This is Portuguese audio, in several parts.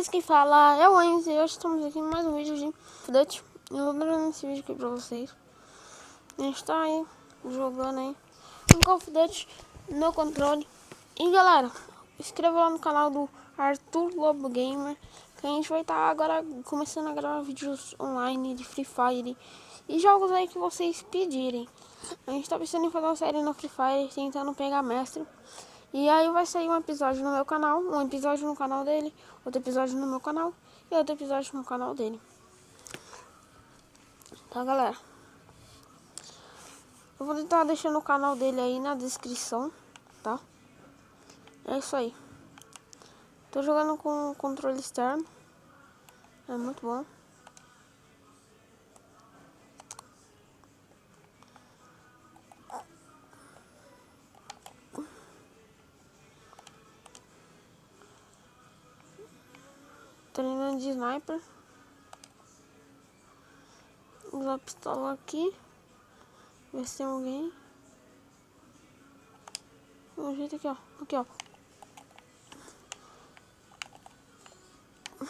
Beleza, quem fala é o Enzo e hoje estamos aqui em mais um vídeo de Dutch. Eu vou dar esse vídeo aqui pra vocês. A gente tá aí jogando aí um Call of Duty no controle. E galera, inscreva lá no canal do Arthur Lobo Gamer, que a gente vai estar agora começando a gravar vídeos online de Free Fire e jogos aí que vocês pedirem. A gente tá pensando em fazer uma série no Free Fire, tentando pegar mestre. E aí vai sair um episódio no meu canal, um episódio no canal dele, outro episódio no meu canal e outro episódio no canal dele. Tá, galera? Eu vou estar deixando o canal dele aí na descrição, tá? É isso aí. Tô jogando com controle externo. É muito bom. Treinando de sniper. Usar a pistola aqui. Ver se tem alguém. Um jeito aqui, ó. Aqui, ó.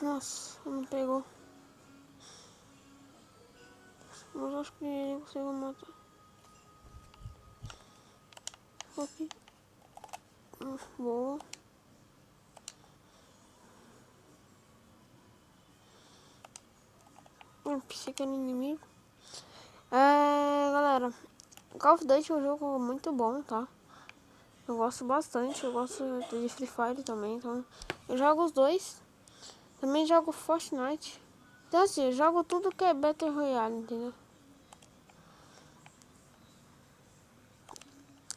Nossa, não pegou. Mas acho que ele conseguiu matar. Aqui. Boa. Pensei que era inimigo. Galera, Call of Duty é um jogo muito bom, tá? Eu gosto bastante, eu gosto de Free Fire também, então eu jogo os dois. Também jogo Fortnite. Então assim, eu jogo tudo que é Battle Royale, entendeu?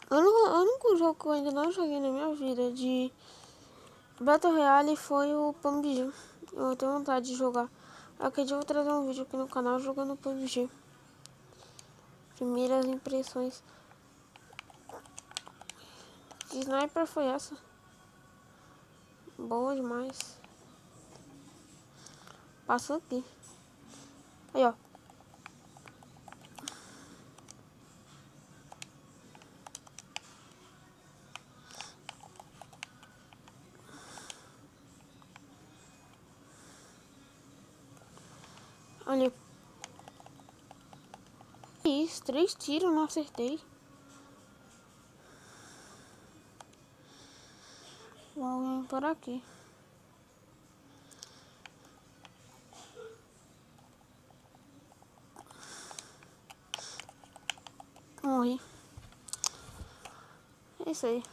O único jogo que eu ainda não joguei na minha vida de Battle Royale foi o PUBG. Eu tenho vontade de jogar. Acredito que eu vou trazer um vídeo aqui no canal jogando PUBG. Primeiras impressões. Que sniper foi essa? Boa demais. Passou aqui. Aí, ó. Olha. Isso, 3 tiros, não acertei. Vou vir por aqui. Morri. É isso aí.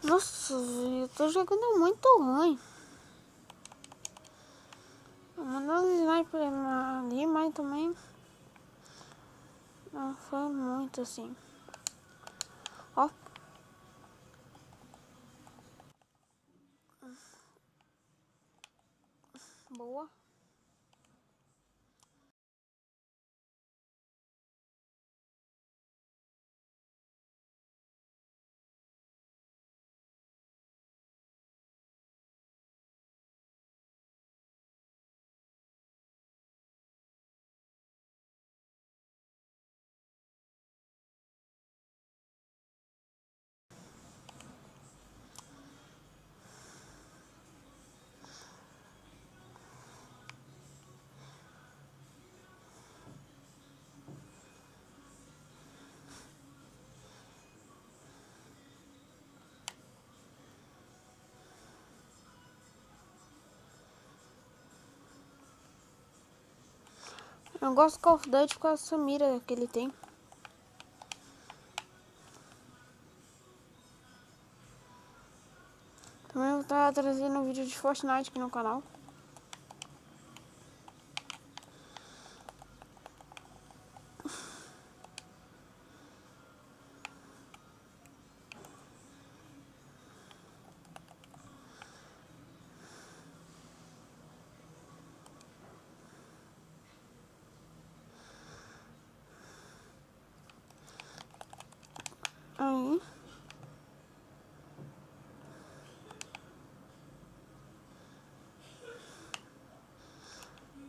Nossa, eu tô jogando muito ruim. Mandando sniper ali, mas também não foi muito assim. Ó. Boa. Eu gosto do Call of Duty com essa mira que ele tem. Também vou estar trazendo um vídeo de Fortnite aqui no canal. Aí.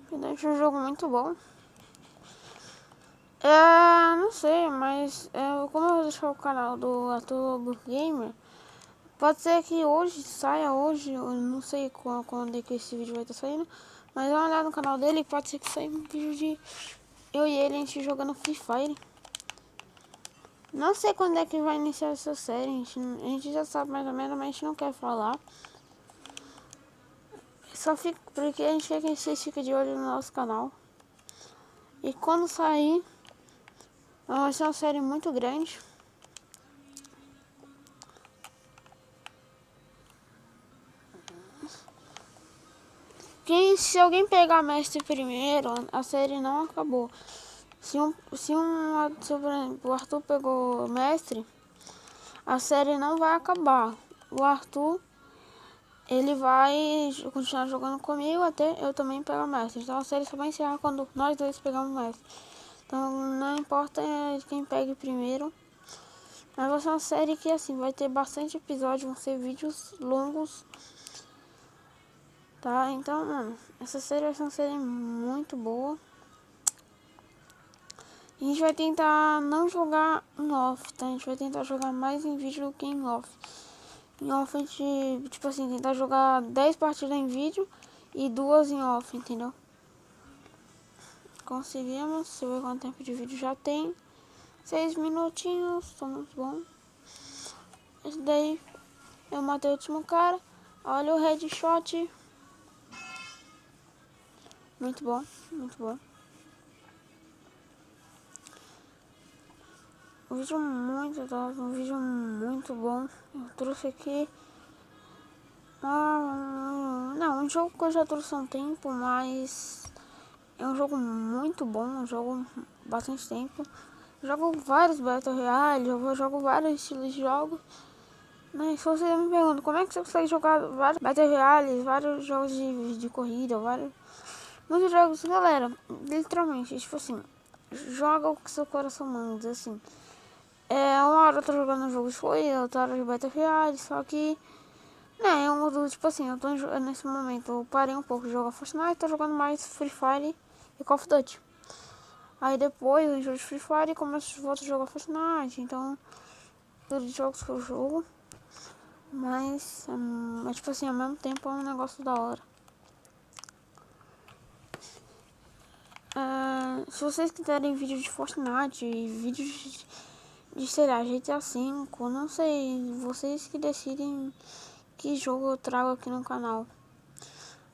Fortnite é um jogo muito bom. Não sei, mas como eu vou deixar o canal do Arthur Lobo Gamer, pode ser que hoje saia, hoje, eu não sei quando é que esse vídeo vai estar saindo, mas dá uma olhada no canal dele, pode ser que saia um vídeo de eu e ele, a gente jogando Free Fire. Não sei quando é que vai iniciar essa série, a gente já sabe mais ou menos, mas a gente não quer falar. Só fica porque a gente quer que vocês fiquem de olho no nosso canal. E quando sair, vai ser uma série muito grande. Se alguém pegar mestre primeiro, a série não acabou. Por exemplo, o Arthur pegou mestre, a série não vai acabar. O Arthur, ele vai continuar jogando comigo até eu também pegar mestre. Então a série só vai encerrar quando nós dois pegamos mestre. Então não importa quem pegue primeiro. Mas vai ser uma série que assim, vai ter bastante episódios, vão ser vídeos longos. Tá? Então, mano, essa série vai ser uma série muito boa. A gente vai tentar não jogar em off, tá? A gente vai tentar jogar mais em vídeo do que em off. Em off a gente, tipo assim, tentar jogar 10 partidas em vídeo e 2 em off, entendeu? Conseguimos, deixa eu ver quanto tempo de vídeo já tem. 6 minutinhos, tá muito bom. Esse daí, eu matei o último cara. Olha o headshot. Muito bom, muito bom. Um vídeo muito top, um vídeo muito bom. Eu trouxe aqui. Não, um jogo que eu já trouxe há um tempo, mas é um jogo muito bom, um jogo bastante tempo. Eu jogo vários Battle Royale, eu jogo vários estilos de jogos. Mas se você me pergunta como é que você consegue jogar vários Battle Royale, vários jogos de corrida, muitos jogos, galera, literalmente, tipo assim, joga o que seu coração manda, assim. Uma hora eu tô jogando um jogo de corrida, outra hora de Battle Royale, só que né, tipo assim, eu tô nesse momento, eu parei um pouco de jogar Fortnite, tô jogando mais Free Fire e Call of Duty. Aí depois eu jogo de Free Fire e começo volto a jogar Fortnite, então todos os jogos que eu jogo, mas tipo assim, ao mesmo tempo é um negócio da hora. Se vocês quiserem vídeo de Fortnite, vídeos de sei lá, GTA V, não sei, vocês que decidem que jogo eu trago aqui no canal.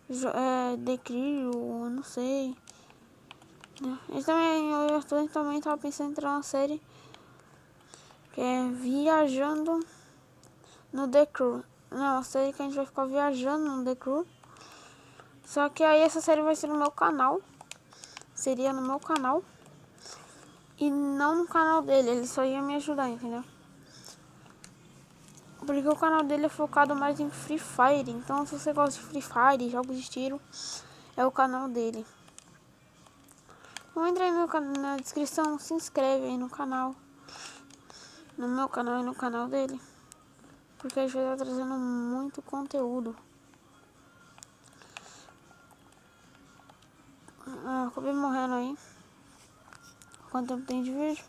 The Crew, não sei. Eu Arthur também tava pensando em entrar uma série que é Viajando no The Crew. Não, uma série que a gente vai ficar viajando no The Crew. Só que aí essa série vai ser no meu canal. Seria no meu canal. E não no canal dele, ele só ia me ajudar, entendeu? Porque o canal dele é focado mais em Free Fire. Então se você gosta de Free Fire, jogos de tiro, é o canal dele. Então entra aí na descrição, se inscreve aí no canal. No meu canal e no canal dele. Porque a gente vai estar trazendo muito conteúdo. Acabei morrendo aí. Quanto tempo tem de vídeo?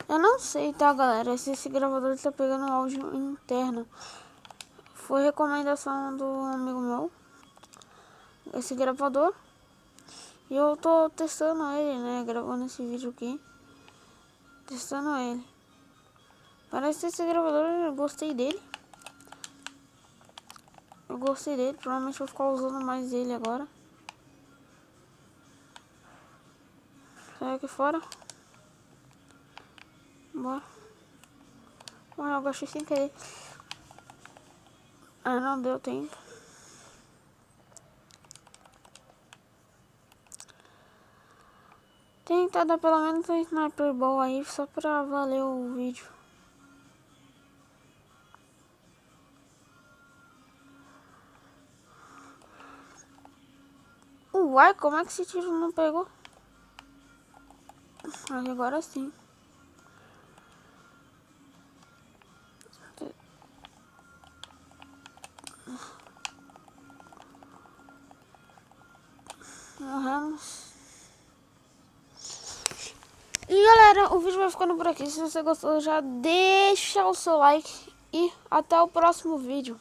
Eu não sei, tá, galera? Se esse gravador tá pegando áudio interno. Foi recomendação do amigo meu. Esse gravador. E eu tô testando ele, né? Gravando esse vídeo aqui. Testando ele. Parece que esse gravador, eu gostei dele. Eu gostei dele. Provavelmente vou ficar usando mais ele agora. Sai aqui fora. Bora. Eu gostei sem querer. Não deu tempo. Tentar dar pelo menos um sniper ball aí, só pra valer o vídeo. Uai, como é que esse tiro não pegou? Agora sim. Morremos. E galera, o vídeo vai ficando por aqui. Se você gostou, já deixa o seu like. E até o próximo vídeo.